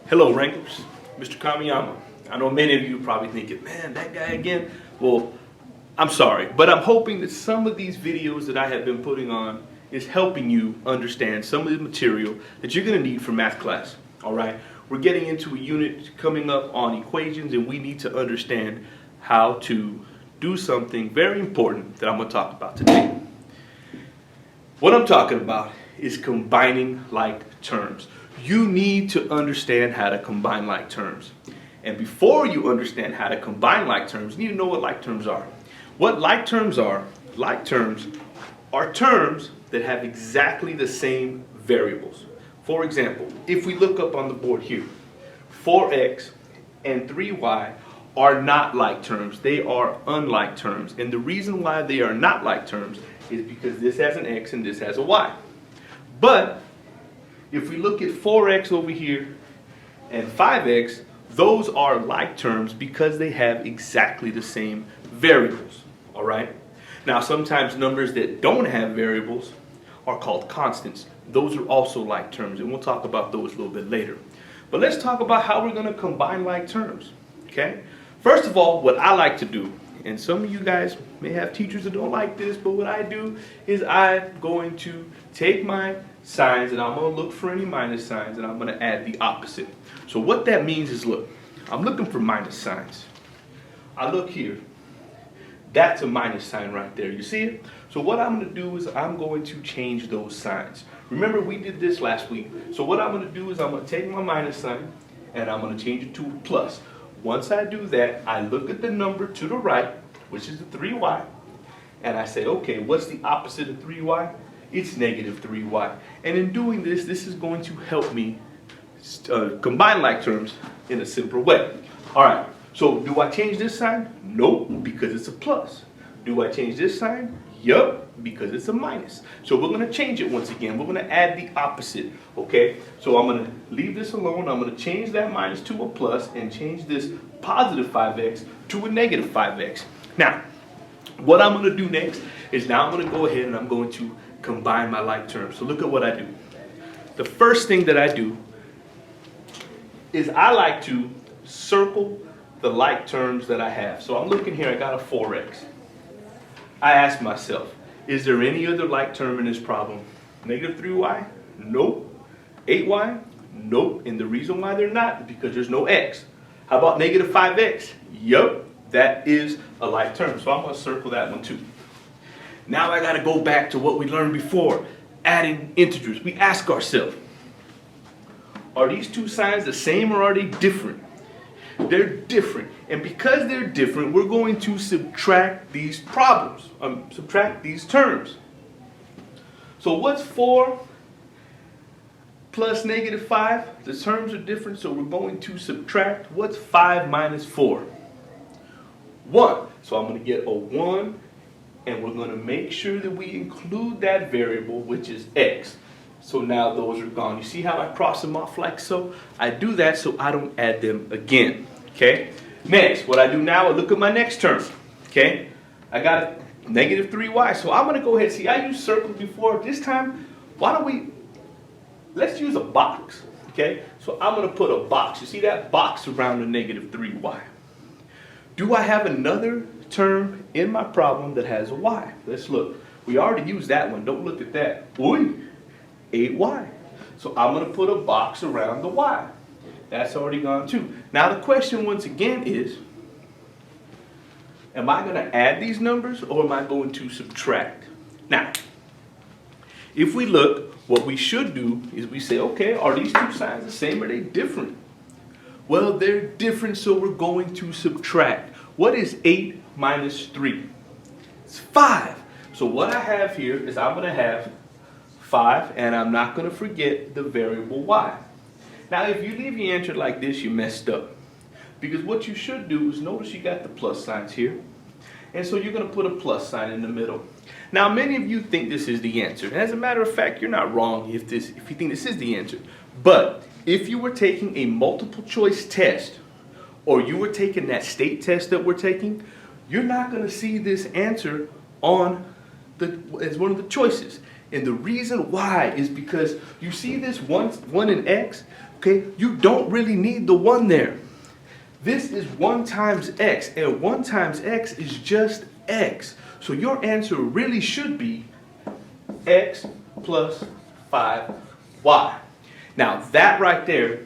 Hello, Wranglers. Mr. Kamiyama. I know many of you are probably thinking, man, that guy again. Well, I'm sorry, but I'm hoping that some of these videos that I have been putting on is helping you understand some of the material that you're going to need for math class. All right? We're getting into a unit coming up on equations, and we need to understand how to do something very important that I'm going to talk about today. What I'm talking about is combining like terms. You need to understand how to combine like terms. And before you understand how to combine like terms, you need to know what like terms are. What like terms are terms that have exactly the same variables. For example, if we look up on the board here, 4x and 3y are not like terms. They are unlike terms. And the reason why they are not like terms is because this has an x and this has a y. But if we look at 4x over here and 5x, those are like terms because they have exactly the same variables. All right? Now, sometimes numbers that don't have variables are called constants. Those are also like terms, and we'll talk about those a little bit later. But let's talk about how we're going to combine like terms. Okay? First of all, what I like to do, and some of you guys may have teachers that don't like this, but what I do is I'm going to take my signs and I'm going to look for any minus signs and I'm going to add the opposite. So what that means is, look, I'm looking for minus signs. I look here. That's a minus sign right there. You see it? So what I'm going to do is I'm going to change those signs. Remember, we did this last week. So what I'm going to do is I'm going to take my minus sign and I'm going to change it to a plus. Once I do that, I look at the number to the right, which is the 3y, and I say, okay, what's the opposite of 3y? It's negative 3y. And in doing this, this is going to help me combine like terms in a simpler way. All right, so do I change this sign? Nope, because it's a plus. Do I change this sign? Yup, because it's a minus. So we're going to change it once again. We're going to add the opposite, okay? So I'm going to leave this alone. I'm going to change that minus to a plus and change this positive 5x to a negative 5x. Now, what I'm going to do next is now I'm going to go ahead and I'm going to combine my like terms. So look at what I do. The first thing that I do is I like to circle the like terms that I have. So I'm looking here, I got a 4x. I ask myself, is there any other like term in this problem? Negative 3y? Nope. 8y? Nope. And the reason why they're not is because there's no x. How about negative 5x? Yup, that is a like term. So I'm going to circle that one too. Now I got to go back to what we learned before, adding integers. We ask ourselves, are these two signs the same or are they different? They're different. And because they're different, we're going to subtract these problems, subtract these terms. So what's 4 plus negative 5? The terms are different, so we're going to subtract. What's 5 minus 4? 1. So I'm going to get a 1, and we're going to make sure that we include that variable, which is x. So now those are gone. You see how I cross them off like so? I do that so I don't add them again. Okay? Next, what I do now, I look at my next term. Okay? I got a negative 3y. So I'm going to go ahead. See, I used circles before. This time, let's use a box. Okay? So I'm going to put a box. You see that box around the negative 3y. Do I have another term in my problem that has a y? Let's look. We already used that one. Don't look at that. Ooh, 8y. So I'm going to put a box around the y. That's already gone too. Now the question once again is, am I going to add these numbers or am I going to subtract? Now, if we look, what we should do is we say, okay, are these two signs the same or are they different? Well, they're different, so we're going to subtract. What is 8 minus 3? It's 5. So what I have here is I'm going to have 5, and I'm not going to forget the variable y. Now, if you leave your answer like this, you messed up. Because what you should do is notice you got the plus signs here. And so you're going to put a plus sign in the middle. Now, many of you think this is the answer. And as a matter of fact, you're not wrong if you think this is the answer. But if you were taking a multiple choice test, or you were taking that state test that we're taking, you're not going to see this answer as one of the choices. And the reason why is because you see this 1 in x, okay? You don't really need the 1 there. This is 1 times x, and 1 times x is just x. So your answer really should be x plus 5y. Now that right there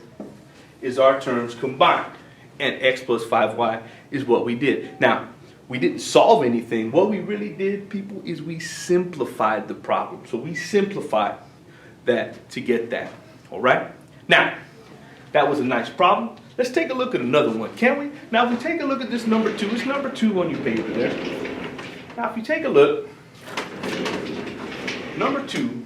is our terms combined, and x plus 5y is what we did. Now, we didn't solve anything. What we really did, people, is we simplified the problem. So we simplified that to get that, all right? Now, that was a nice problem. Let's take a look at another one, can we? Now, if we take a look at this number 2, it's number 2 on your paper there. Now, if you take a look, number 2,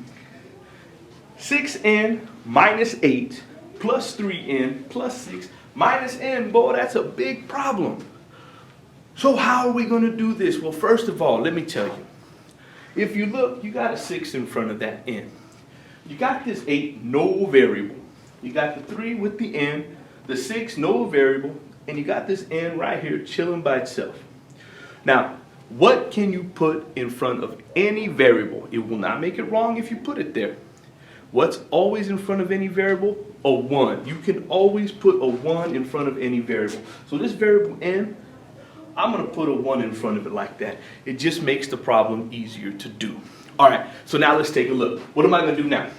6n minus 8 plus 3n plus 6 minus n, boy, that's a big problem. So how are we going to do this? Well, first of all, let me tell you. If you look, you got a 6 in front of that n. You got this 8, no variable. You got the 3 with the n, the 6, no variable, and you got this n right here chilling by itself. Now, what can you put in front of any variable? It will not make it wrong if you put it there. What's always in front of any variable? A 1. You can always put a 1 in front of any variable. So this variable n, I'm going to put a 1 in front of it like that. It just makes the problem easier to do. All right, so now let's take a look. What am I going to do now?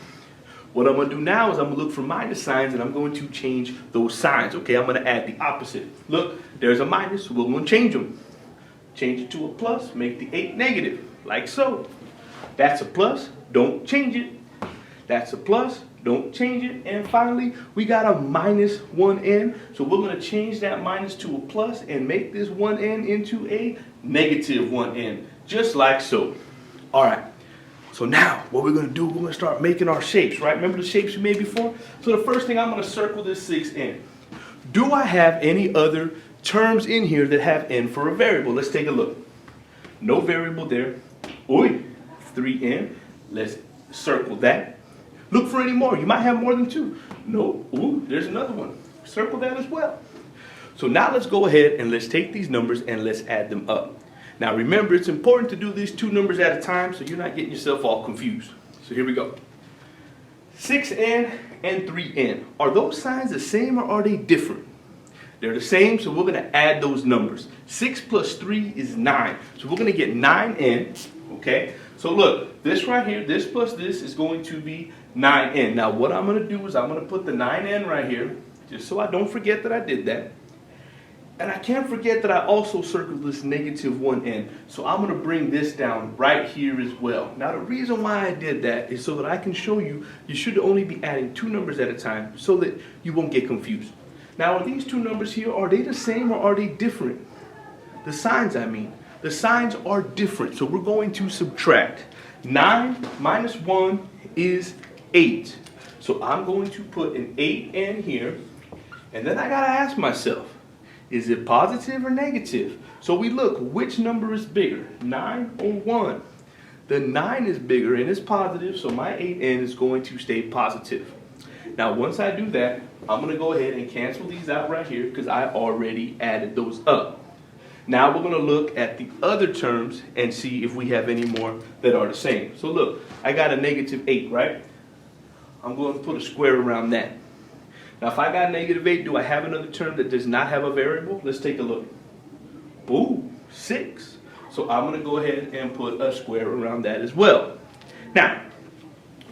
What I'm going to do now is I'm going to look for minus signs, and I'm going to change those signs. Okay, I'm going to add the opposite. Look, there's a minus, so we're going to change them. Change it to a plus, make the 8 negative, like so. That's a plus, don't change it. That's a plus, don't change it. And finally, we got a minus 1n. So we're going to change that minus to a plus and make this 1n into a negative 1n, just like so. All right. So now what we're going to do, we're going to start making our shapes, right? Remember the shapes we made before? So the first thing, I'm going to circle this 6n. Do I have any other terms in here that have n for a variable? Let's take a look. No variable there. Oi, 3n. Let's circle that. Look for any more. You might have more than 2. No. Ooh, there's another one. Circle that as well. So now let's go ahead and let's take these numbers and let's add them up. Now remember, it's important to do these 2 numbers at a time so you're not getting yourself all confused. So here we go. 6n and 3n. Are those signs the same or are they different? They're the same, so we're going to add those numbers. 6 plus 3 is 9. So we're going to get 9n, okay? So look, this right here, this plus this is going to be 9n. Now what I'm going to do is I'm going to put the 9n right here, just so I don't forget that I did that. And I can't forget that I also circled this negative 1n. So I'm going to bring this down right here as well. Now the reason why I did that is so that I can show you, you should only be adding 2 numbers at a time so that you won't get confused. Now are these 2 numbers here, are they the same or are they different? The signs, I mean. The signs are different, so we're going to subtract. 9 minus 1 is 8. So I'm going to put an 8n here, and then I gotta ask myself, is it positive or negative? So we look, which number is bigger, 9 or 1? The 9 is bigger and it's positive, so my 8n is going to stay positive. Now once I do that, I'm gonna go ahead and cancel these out right here because I already added those up. Now we're going to look at the other terms and see if we have any more that are the same. So look, I got a negative 8, right? I'm going to put a square around that. Now if I got negative 8, do I have another term that does not have a variable? Let's take a look. Ooh, 6. So I'm going to go ahead and put a square around that as well. Now,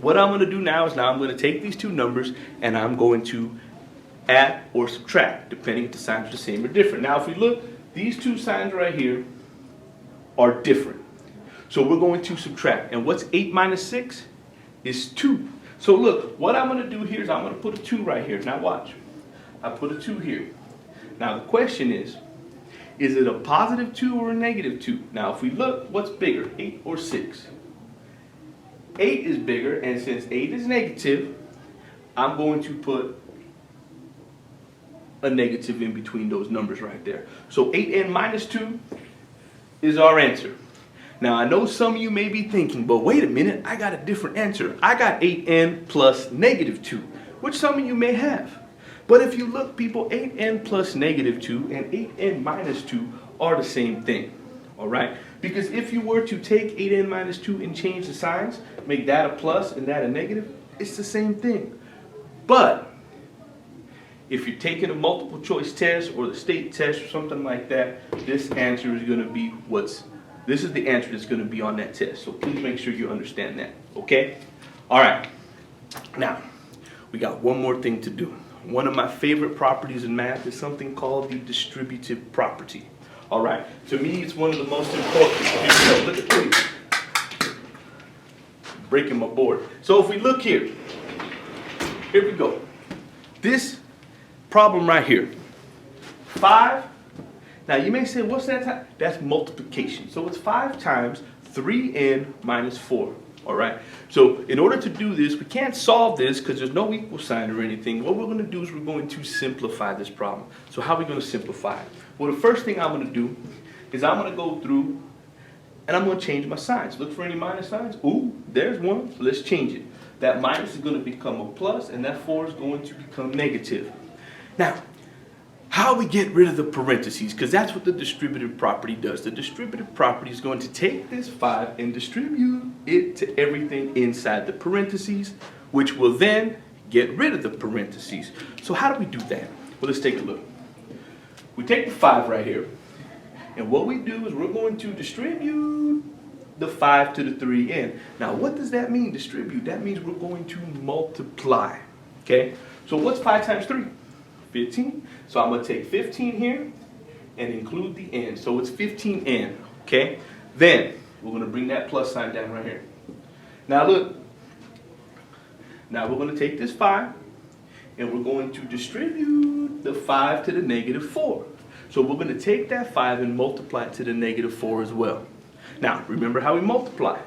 what I'm going to do now is I'm going to take these 2 numbers and I'm going to add or subtract, depending if the signs are the same or different. Now if we look, these 2 signs right here are different. So we're going to subtract. And what's 8 minus 6 is 2. So look, what I'm going to do here is I'm going to put a 2 right here. Now watch. I put a 2 here. Now the question is it a positive 2 or a negative 2? Now if we look, what's bigger, 8 or 6? 8 is bigger, and since 8 is negative, I'm going to put a negative in between those numbers right there. So 8n minus 2 is our answer. Now I know some of you may be thinking, but wait a minute, I got a different answer. I got 8n plus negative 2, which some of you may have. But if you look, people, 8n plus negative 2 and 8n minus 2 are the same thing. all right? Because if you were to take 8n minus 2 and change the signs, make that a plus and that a negative, it's the same thing. But if you're taking a multiple choice test or the state test or something like that, this answer is going to be this is the answer that's going to be on that test. So please make sure you understand that, okay? All right. Now, we got one more thing to do. One of my favorite properties in math is something called the distributive property. All right. To me, it's one of the most important. Look at this. Breaking my board. So if we look here we go. This problem right here, 5. Now you may say, what's that? That's multiplication. So it's 5 times 3n minus 4. All right. So in order to do this, we can't solve this because there's no equal sign or anything. What we're going to do is we're going to simplify this problem. So how are we going to simplify it? Well, the first thing I'm going to do is I'm going to go through and I'm going to change my signs. Look for any minus signs. Ooh, there's one. So let's change it. That minus is going to become a plus, and that 4 is going to become negative. Now, how we get rid of the parentheses, because that's what the distributive property does. The distributive property is going to take this 5 and distribute it to everything inside the parentheses, which will then get rid of the parentheses. So how do we do that? Well, let's take a look. We take the 5 right here, and what we do is we're going to distribute the 5 to the 3n. Now, what does that mean, distribute? That means we're going to multiply, okay? So what's 5 times 3? 15. So I'm going to take 15 here and include the n. So it's 15n, okay? Then we're going to bring that plus sign down right here. Now look. Now we're going to take this 5 and we're going to distribute the 5 to the negative 4. So we're going to take that 5 and multiply it to the negative 4 as well. Now remember how we multiply.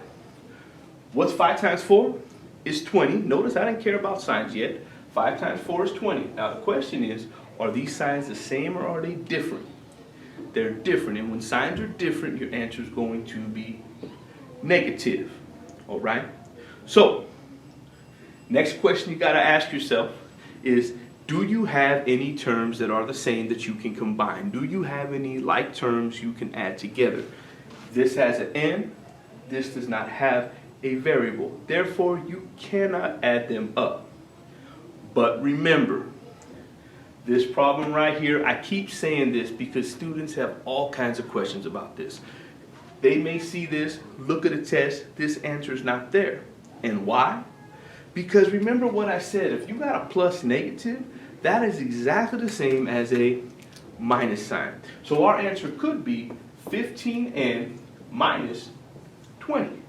What's 5 times 4? Is 20. Notice I didn't care about signs yet. 5 times 4 is 20. Now the question is, are these signs the same or are they different? They're different, and when signs are different, your answer is going to be negative. All right? So, next question you got to ask yourself is, do you have any terms that are the same that you can combine? Do you have any like terms you can add together? This has an n. This does not have a variable. Therefore, you cannot add them up. But remember, this problem right here, I keep saying this because students have all kinds of questions about this. They may see this, look at a test, this answer is not there. And why? Because remember what I said, if you got a plus negative, that is exactly the same as a minus sign. So our answer could be 15n minus 20.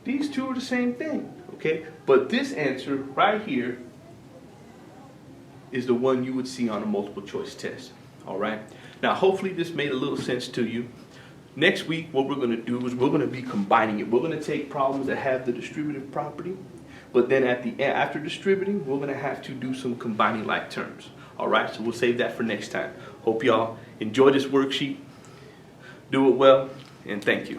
These two are the same thing, okay? But this answer right here is the one you would see on a multiple choice test. All right. Now, hopefully this made a little sense to you. Next week, what we're going to do is we're going to be combining it. We're going to take problems that have the distributive property, but then after distributing, we're going to have to do some combining like terms. All right. So we'll save that for next time. Hope y'all enjoy this worksheet. Do it well, and thank you.